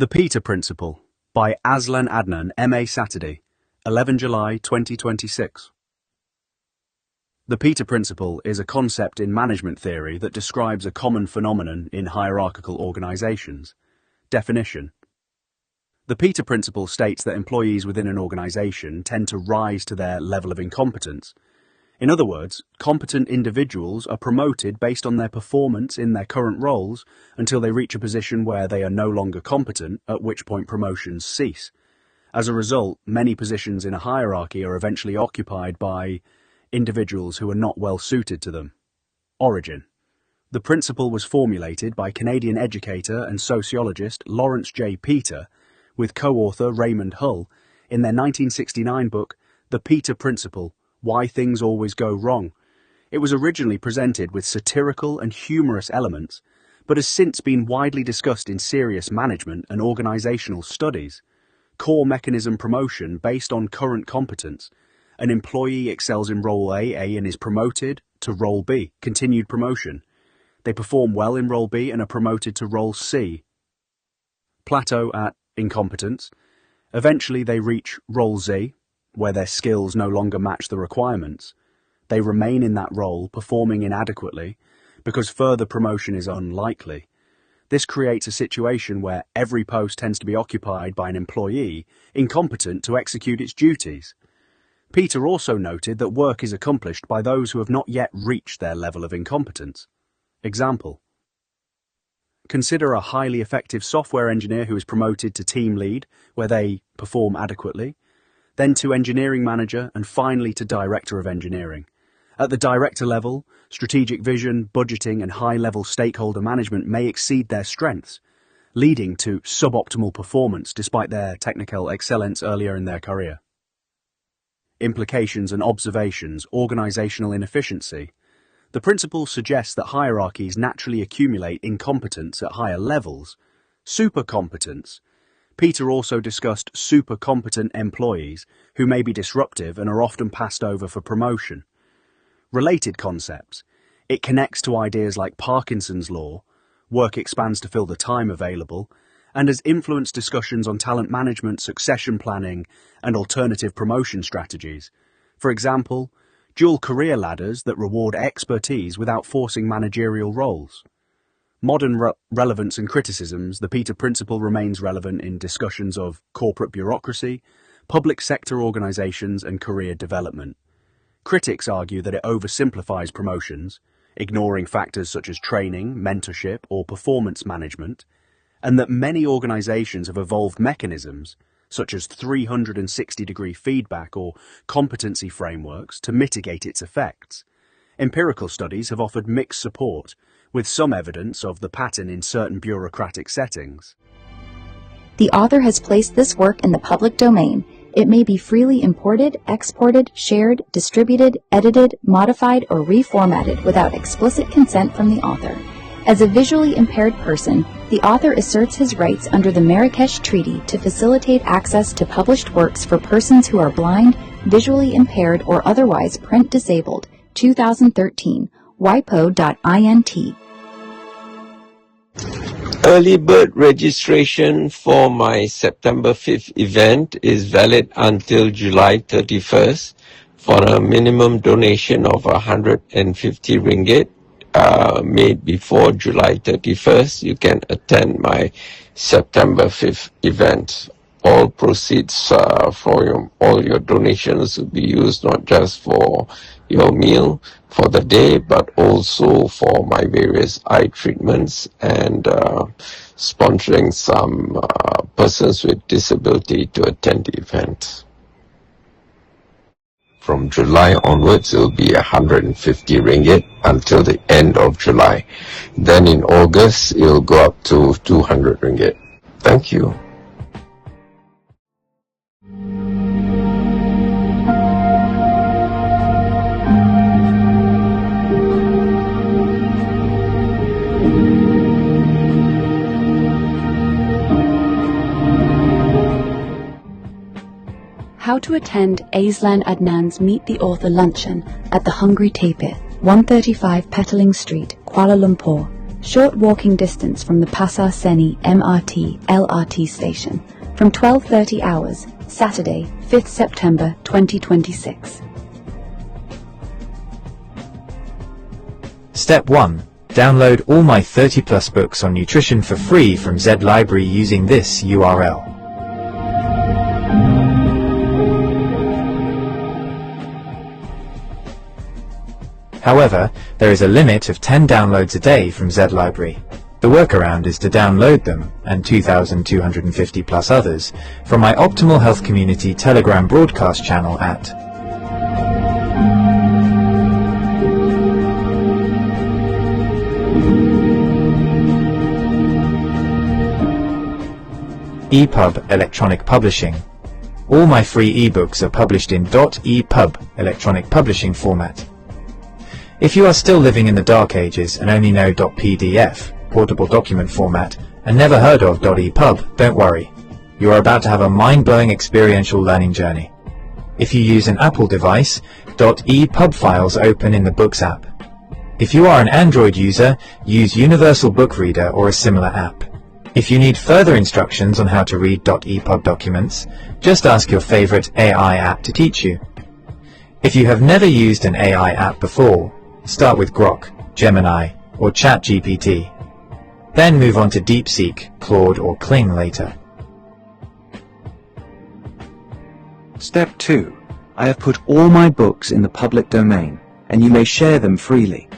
The Petee Principle by Aslan Adnan, M.A. Saturday, 11 July 2026. The Petee Principle is a concept in management theory that describes a common phenomenon in hierarchical organizations. Definition. The Petee Principle states that employees within an organization tend to rise to their level of incompetence. In other words, competent individuals are promoted based on their performance in their current roles until they reach a position where they are no longer competent, at which point promotions cease. As a result, many positions in a hierarchy are eventually occupied by individuals who are not well suited to them. Origin. The principle was formulated by Canadian educator and sociologist Lawrence J. Petee with co-author Raymond Hull in their 1969 book, The Petee Principle, Why Things Always Go Wrong. It was originally presented with satirical and humorous elements, but has since been widely discussed in serious management and organizational studies. Core mechanism promotion based on current competence. An employee excels in role A and is promoted to role B, continued promotion. They perform well in role B and are promoted to role C. Plateau at incompetence. Eventually they reach role Z, where their skills no longer match the requirements. They remain in that role, performing inadequately, because further promotion is unlikely. This creates a situation where every post tends to be occupied by an employee incompetent to execute its duties. Petee also noted that work is accomplished by those who have not yet reached their level of incompetence. Example. Consider a highly effective software engineer who is promoted to team lead, where they perform adequately, then to engineering manager, and finally to director of engineering. At the director level, strategic vision, budgeting, and high-level stakeholder management may exceed their strengths, leading to suboptimal performance despite their technical excellence earlier in their career. Implications and observations, organizational inefficiency. The principle suggests that hierarchies naturally accumulate incompetence at higher levels. Supercompetence. Petee also discussed super-competent employees who may be disruptive and are often passed over for promotion. Related concepts. It connects to ideas like Parkinson's law, work expands to fill the time available, and has influenced discussions on talent management, succession planning, and alternative promotion strategies. For example, dual career ladders that reward expertise without forcing managerial roles. Modern relevance and criticisms. The Petee Principle remains relevant in discussions of corporate bureaucracy, public sector organizations, and career development. Critics argue that it oversimplifies promotions, ignoring factors such as training, mentorship, or performance management, and that many organizations have evolved mechanisms, such as 360-degree feedback or competency frameworks, to mitigate its effects. Empirical studies have offered mixed support, with some evidence of the pattern in certain bureaucratic settings. The author has placed this work in the public domain. It may be freely imported, exported, shared, distributed, edited, modified, or reformatted without explicit consent from the author. As a visually impaired person, the author asserts his rights under the Marrakesh Treaty to facilitate access to published works for persons who are blind, visually impaired, or otherwise print disabled. 2013, wipo.int. Early bird registration for my September 5th event is valid until July 31st for a minimum donation of 150 ringgit. Made before July 31st, you can attend my September 5th event. All proceeds for all your donations will be used not just for your meal for the day, but also for my various eye treatments and sponsoring some persons with disability to attend the event. From July onwards, it will be 150 ringgit until the end of July. Then in August, it will go up to 200 ringgit. Thank you. How to attend Aslan Adnan's Meet the Author luncheon at the Hungry Tapir, 135 Petaling Street, Kuala Lumpur, Short walking distance from the Pasar Seni MRT LRT station from 12:30 hours, Saturday, 5th September 2026. Step 1. Download all my 30+ books on nutrition for free from Z Library using this URL. However, there is a limit of 10 downloads a day from Z Library. The workaround is to download them, and 2,250 plus others, from my Optimal Health Community Telegram broadcast channel at EPUB Electronic Publishing. All my free ebooks are published in .EPUB electronic publishing format. If you are still living in the dark ages and only know .PDF, portable document format, and never heard of .EPUB, don't worry. You are about to have a mind-blowing experiential learning journey. If you use an Apple device, .EPUB files open in the Books app. If you are an Android user, use Universal Book Reader or a similar app. If you need further instructions on how to read .EPUB documents, just ask your favorite AI app to teach you. If you have never used an AI app before, start with Grok, Gemini, or ChatGPT. Then move on to DeepSeek, Claude, or Kling later. Step 2. I have put all my books in the public domain, and you may share them freely.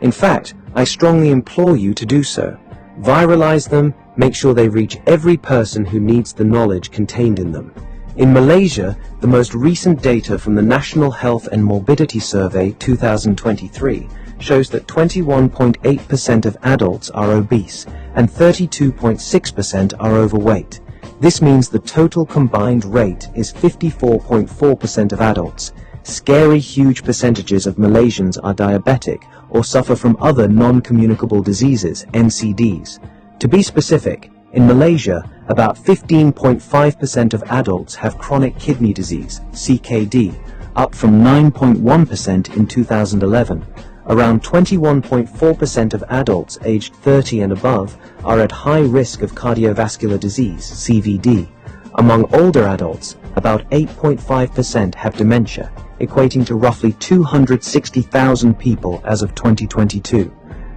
In fact, I strongly implore you to do so. Viralize them, make sure they reach every person who needs the knowledge contained in them. In Malaysia, the most recent data from the National Health and Morbidity Survey 2023 shows that 21.8% of adults are obese and 32.6% are overweight. This means the total combined rate is 54.4% of adults. Scary huge percentages of Malaysians are diabetic or suffer from other non-communicable diseases, NCDs. To be specific, in Malaysia, about 15.5% of adults have chronic kidney disease, CKD, up from 9.1% in 2011. Around 21.4% of adults aged 30 and above are at high risk of cardiovascular disease, CVD. Among older adults, about 8.5% have dementia, equating to roughly 260,000 people as of 2022.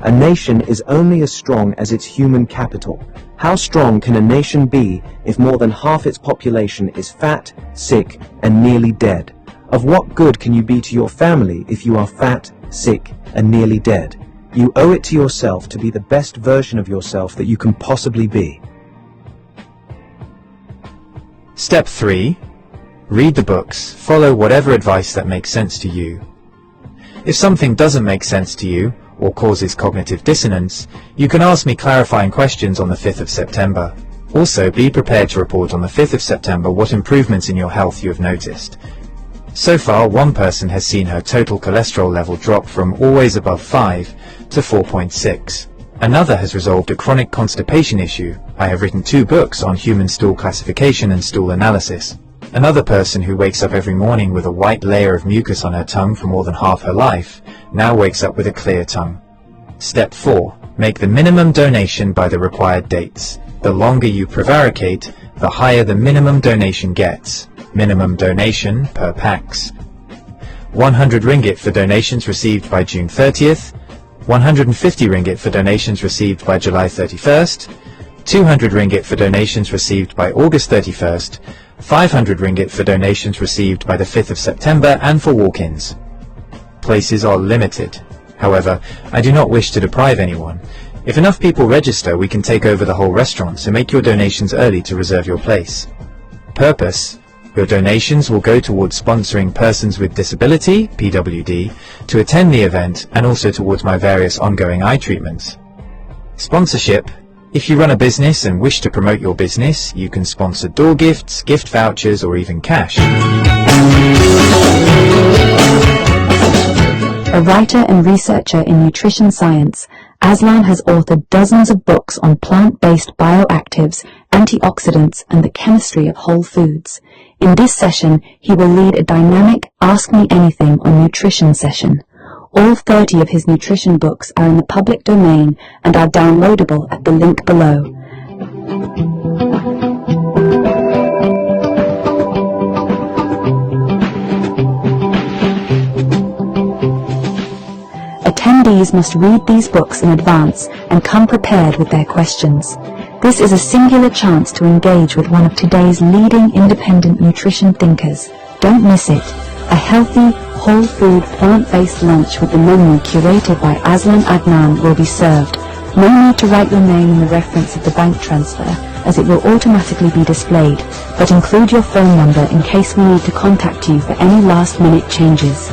A nation is only as strong as its human capital. How strong can a nation be if more than half its population is fat, sick, and nearly dead? Of what good can you be to your family if you are fat, sick, and nearly dead? You owe it to yourself to be the best version of yourself that you can possibly be. Step 3. Read the books, follow whatever advice that makes sense to you. If something doesn't make sense to you, or causes cognitive dissonance, you can ask me clarifying questions on the 5th of September. Also, be prepared to report on the 5th of September what improvements in your health you have noticed. So far, one person has seen her total cholesterol level drop from always above 5 to 4.6. Another has resolved a chronic constipation issue. I have written 2 books on human stool classification and stool analysis. Another person who wakes up every morning with a white layer of mucus on her tongue for more than half her life now wakes up with a clear tongue. Step 4. Make the minimum donation by the required dates. The longer you prevaricate, the higher the minimum donation gets. Minimum donation per pax: 100 ringgit for donations received by June 30th, 150 ringgit for donations received by July 31st, 200 ringgit for donations received by August 31st, 500 ringgit for donations received by the 5th of September and for walk-ins. Places are limited. However, I do not wish to deprive anyone. If enough people register, we can take over the whole restaurant, so make your donations early to reserve your place. Purpose: your donations will go towards sponsoring persons with disability, PWD, to attend the event and also towards my various ongoing eye treatments. Sponsorship: if you run a business and wish to promote your business, you can sponsor door gifts, gift vouchers, or even cash. A writer and researcher in nutrition science, Aslan has authored dozens of books on plant-based bioactives, antioxidants, and the chemistry of whole foods. In this session, he will lead a dynamic Ask Me Anything on Nutrition session. All 30 of his nutrition books are in the public domain and are downloadable at the link below. Attendees must read these books in advance and come prepared with their questions. This is a singular chance to engage with one of today's leading independent nutrition thinkers. Don't miss it. A healthy, whole food, plant-based lunch with the menu curated by Aslan Adnan will be served. No need to write your name in the reference of the bank transfer, as it will automatically be displayed, but include your phone number in case we need to contact you for any last-minute changes.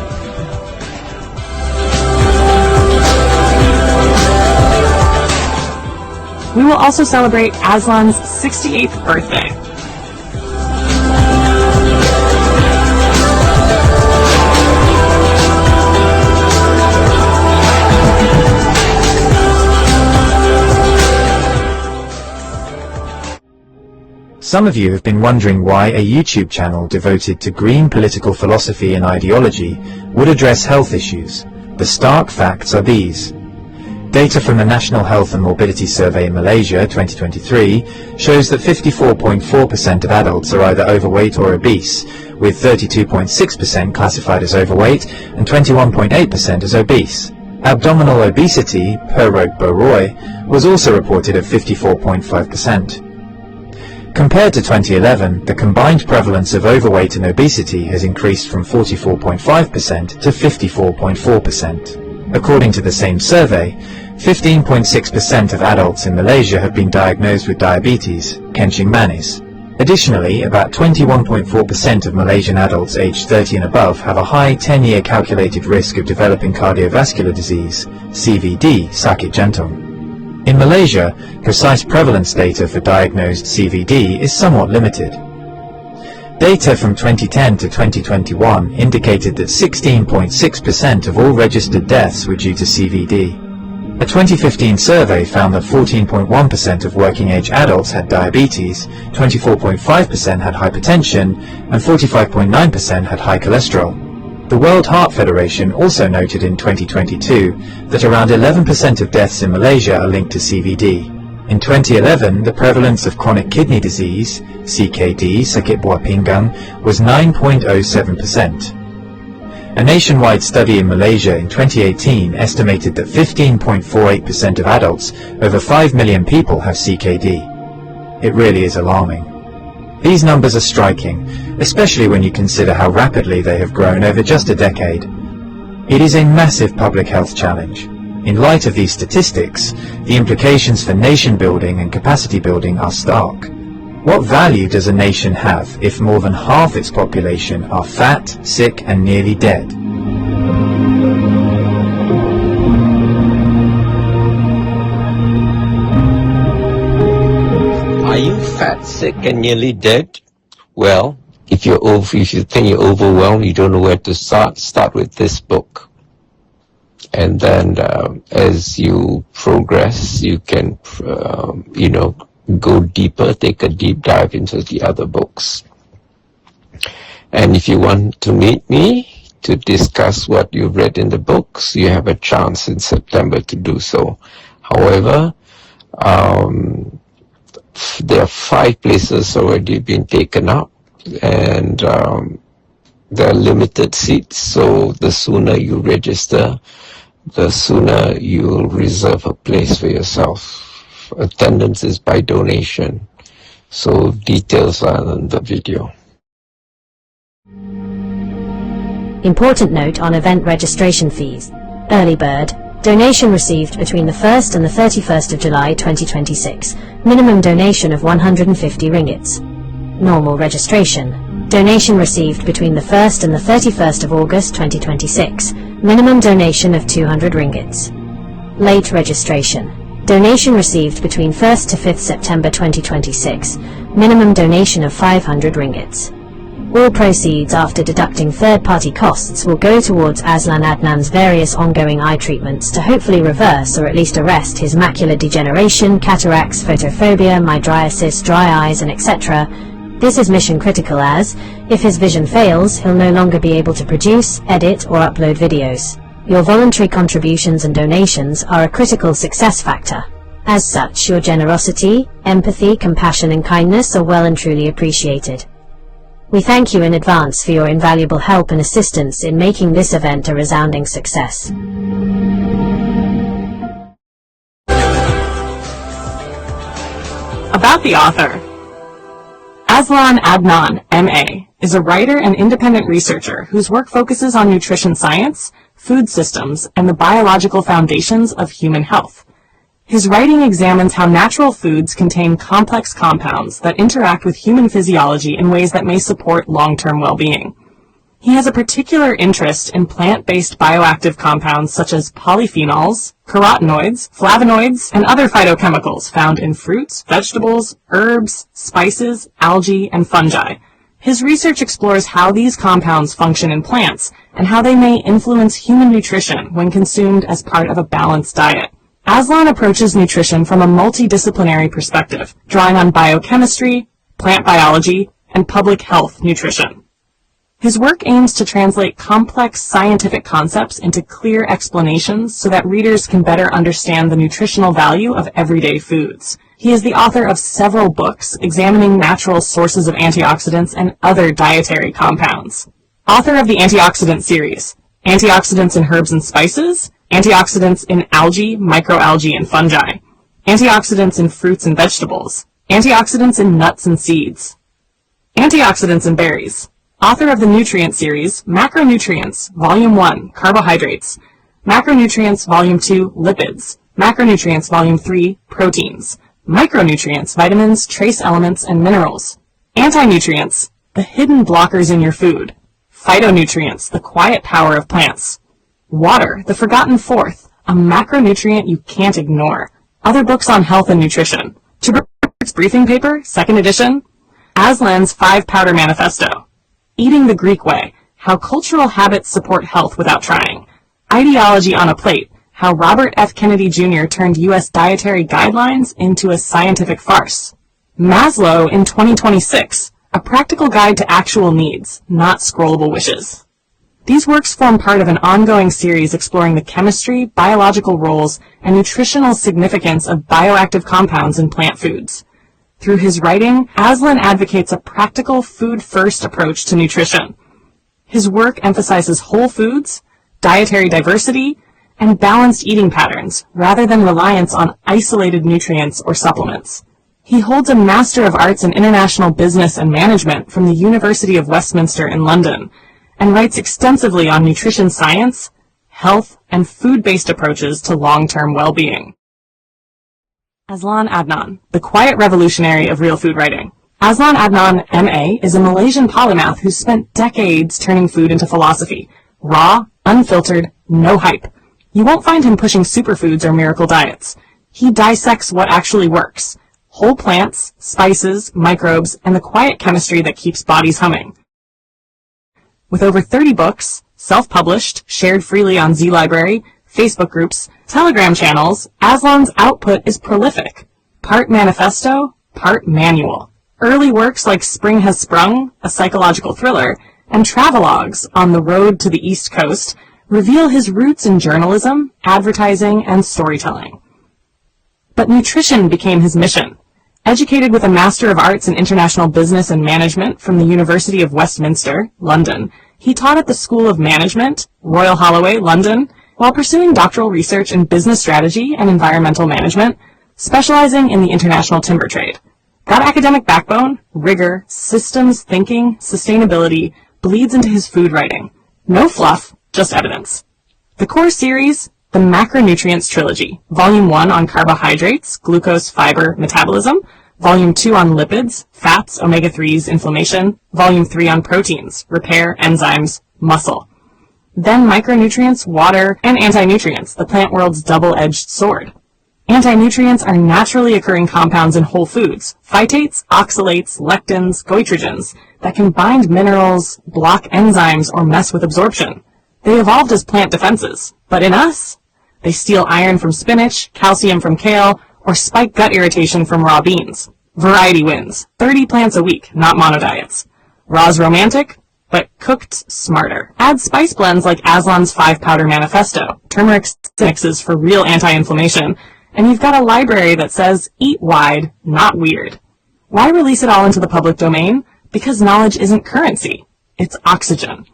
We will also celebrate Aslan's 68th birthday. Some of you have been wondering why a YouTube channel devoted to green political philosophy and ideology would address health issues. The stark facts are these. Data from the National Health and Morbidity Survey in Malaysia 2023 shows that 54.4% of adults are either overweight or obese, with 32.6% classified as overweight and 21.8% as obese. Abdominal obesity, per Roy, was also reported at 54.5%. Compared to 2011, the combined prevalence of overweight and obesity has increased from 44.5% to 54.4%. According to the same survey, 15.6% of adults in Malaysia have been diagnosed with diabetes, kencing manis. Additionally, about 21.4% of Malaysian adults aged 30 and above have a high 10-year calculated risk of developing cardiovascular disease, CVD, sakit jantung. In Malaysia, precise prevalence data for diagnosed CVD is somewhat limited. Data from 2010 to 2021 indicated that 16.6% of all registered deaths were due to CVD. A 2015 survey found that 14.1% of working-age adults had diabetes, 24.5% had hypertension, and 45.9% had high cholesterol. The World Heart Federation also noted in 2022 that around 11% of deaths in Malaysia are linked to CVD. In 2011, the prevalence of chronic kidney disease, CKD, sakit buah pinggang, was 9.07%. A nationwide study in Malaysia in 2018 estimated that 15.48% of adults, over 5 million people, have CKD. It really is alarming. These numbers are striking, especially when you consider how rapidly they have grown over just a decade. It is a massive public health challenge. In light of these statistics, the implications for nation building and capacity building are stark. What value does a nation have if more than half its population are fat, sick, and nearly dead? Are you fat, sick, and nearly dead? Well, if you think you're overwhelmed, you don't know where to start with this book. And then as you progress, you can, go deeper, take a deep dive into the other books. And if you want to meet me to discuss what you've read in the books, you have a chance in September to do so. However, there are 5 places already been taken up, and there are limited seats, so the sooner you register, the sooner you'll reserve a place for yourself. Attendance is by donation, so details are in the video. Important note on event registration fees. Early bird. Donation received between the 1st and the 31st of July 2026. Minimum donation of 150 ringgits. Normal registration. Donation received between the 1st and the 31st of August 2026. Minimum donation of 200 ringgits. Late registration. Donation received between 1st to 5th September 2026. Minimum donation of 500 ringgits. All proceeds after deducting third-party costs will go towards Aslan Adnan's various ongoing eye treatments to hopefully reverse or at least arrest his macular degeneration, cataracts, photophobia, mydriasis, dry eyes, and etc. This is mission critical as, if his vision fails, he'll no longer be able to produce, edit, or upload videos. Your voluntary contributions and donations are a critical success factor. As such, your generosity, empathy, compassion and kindness are well and truly appreciated. We thank you in advance for your invaluable help and assistance in making this event a resounding success. About the author. Aslan Adnan, M.A., is a writer and independent researcher whose work focuses on nutrition science, food systems, and the biological foundations of human health. His writing examines how natural foods contain complex compounds that interact with human physiology in ways that may support long-term well-being. He has a particular interest in plant-based bioactive compounds such as polyphenols, carotenoids, flavonoids, and other phytochemicals found in fruits, vegetables, herbs, spices, algae, and fungi. His research explores how these compounds function in plants and how they may influence human nutrition when consumed as part of a balanced diet. Aslan approaches nutrition from a multidisciplinary perspective, drawing on biochemistry, plant biology, and public health nutrition. His work aims to translate complex scientific concepts into clear explanations so that readers can better understand the nutritional value of everyday foods. He is the author of several books examining natural sources of antioxidants and other dietary compounds. Author of the Antioxidant series, Antioxidants in Herbs and Spices, Antioxidants in Algae, Microalgae, and Fungi, Antioxidants in Fruits and Vegetables, Antioxidants in Nuts and Seeds, Antioxidants in Berries. Author of the Nutrient series, Macronutrients, Volume 1, Carbohydrates, Macronutrients, Volume 2, Lipids, Macronutrients, Volume 3, Proteins, Micronutrients, Vitamins, Trace Elements, and Minerals, Anti-nutrients, the hidden blockers in your food, Phytonutrients, the quiet power of plants, Water, the forgotten fourth, a macronutrient you can't ignore. Other books on health and nutrition. Tuberculosis Briefing Paper, 2nd edition. Aslan's 5-Powder Manifesto. Eating the Greek Way, how cultural habits support health without trying. Ideology on a Plate, how Robert F. Kennedy Jr. turned U.S. dietary guidelines into a scientific farce. Maslow in 2026, a practical guide to actual needs, not scrollable wishes. These works form part of an ongoing series exploring the chemistry, biological roles, and nutritional significance of bioactive compounds in plant foods. Through his writing, Aslan advocates a practical food-first approach to nutrition. His work emphasizes whole foods, dietary diversity, and balanced eating patterns, rather than reliance on isolated nutrients or supplements. He holds a Master of Arts in International Business and Management from the University of Westminster in London, and writes extensively on nutrition science, health, and food-based approaches to long-term well-being. Aslan Adnan, the quiet revolutionary of real food writing. Aslan Adnan, M.A., is a Malaysian polymath who spent decades turning food into philosophy. Raw, unfiltered, no hype. You won't find him pushing superfoods or miracle diets. He dissects what actually works. Whole plants, spices, microbes, and the quiet chemistry that keeps bodies humming. With over 30 books, self-published, shared freely on Z-Library, Facebook groups, Telegram channels, Aslan's output is prolific. Part manifesto, part manual. Early works like Spring Has Sprung, a psychological thriller, and travelogues on the road to the East Coast reveal his roots in journalism, advertising, and storytelling. But nutrition became his mission. Educated with a Master of Arts in International Business and Management from the University of Westminster, London, he taught at the School of Management, Royal Holloway, London, while pursuing doctoral research in business strategy and environmental management, specializing in the international timber trade. That academic backbone, rigor, systems thinking, sustainability, bleeds into his food writing. No fluff, just evidence. The core series, the Macronutrients Trilogy, Volume 1 on carbohydrates, glucose, fiber, metabolism, Volume 2 on lipids, fats, omega-3s, inflammation, Volume 3 on proteins, repair, enzymes, muscle. Then micronutrients, water, and anti-nutrients, the plant world's double-edged sword. Anti-nutrients are naturally occurring compounds in whole foods, phytates, oxalates, lectins, goitrogens, that can bind minerals, block enzymes, or mess with absorption. They evolved as plant defenses, but in us, they steal iron from spinach, calcium from kale, or spike gut irritation from raw beans. Variety wins. 30 plants a week, not monodiets. Raw's romantic, but cooked smarter. Add spice blends like Aslan's 5-powder manifesto, turmeric mixes for real anti-inflammation, and you've got a library that says, eat wide, not weird. Why release it all into the public domain? Because knowledge isn't currency. It's oxygen.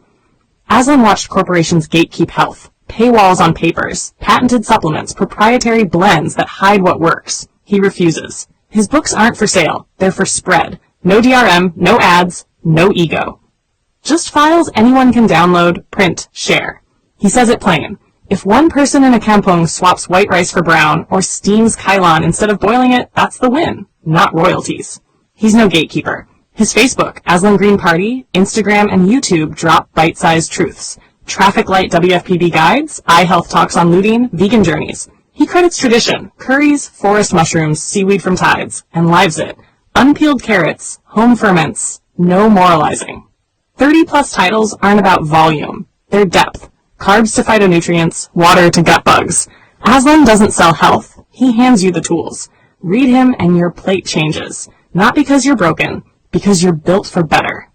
Aslan watched corporations gatekeep health, paywalls on papers, patented supplements, proprietary blends that hide what works. He refuses. His books aren't for sale. They're for spread. No DRM, no ads, no ego. Just files anyone can download, print, share. He says it plain. If one person in a kampong swaps white rice for brown or steams kailan instead of boiling it, that's the win, not royalties. He's no gatekeeper. His Facebook, Aslan Green Party, Instagram, and YouTube drop bite-sized truths. Traffic light WFPB guides, eye health talks on looting, vegan journeys. He credits tradition, curries, forest mushrooms, seaweed from tides, and lives it. Unpeeled carrots, home ferments, no moralizing. 30-plus titles aren't about volume. They're depth. Carbs to phytonutrients, water to gut bugs. Aslan doesn't sell health. He hands you the tools. Read him and your plate changes. Not because you're broken, because you're built for better.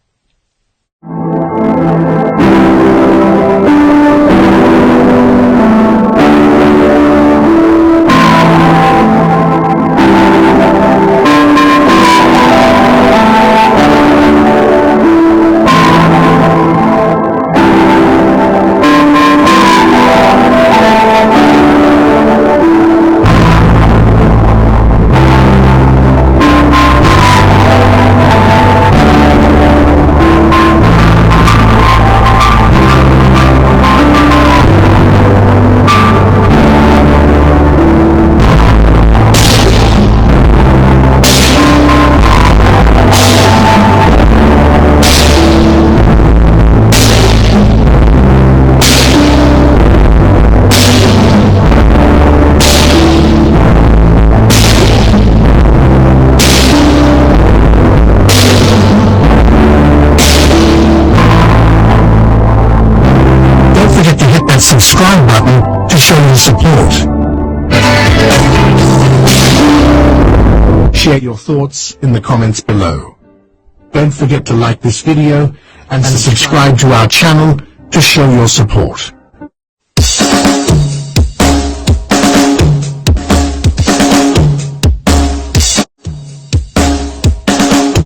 Subscribe button to show your support. Share your thoughts in the comments below. Don't forget to like this video and subscribe to our channel to show your support.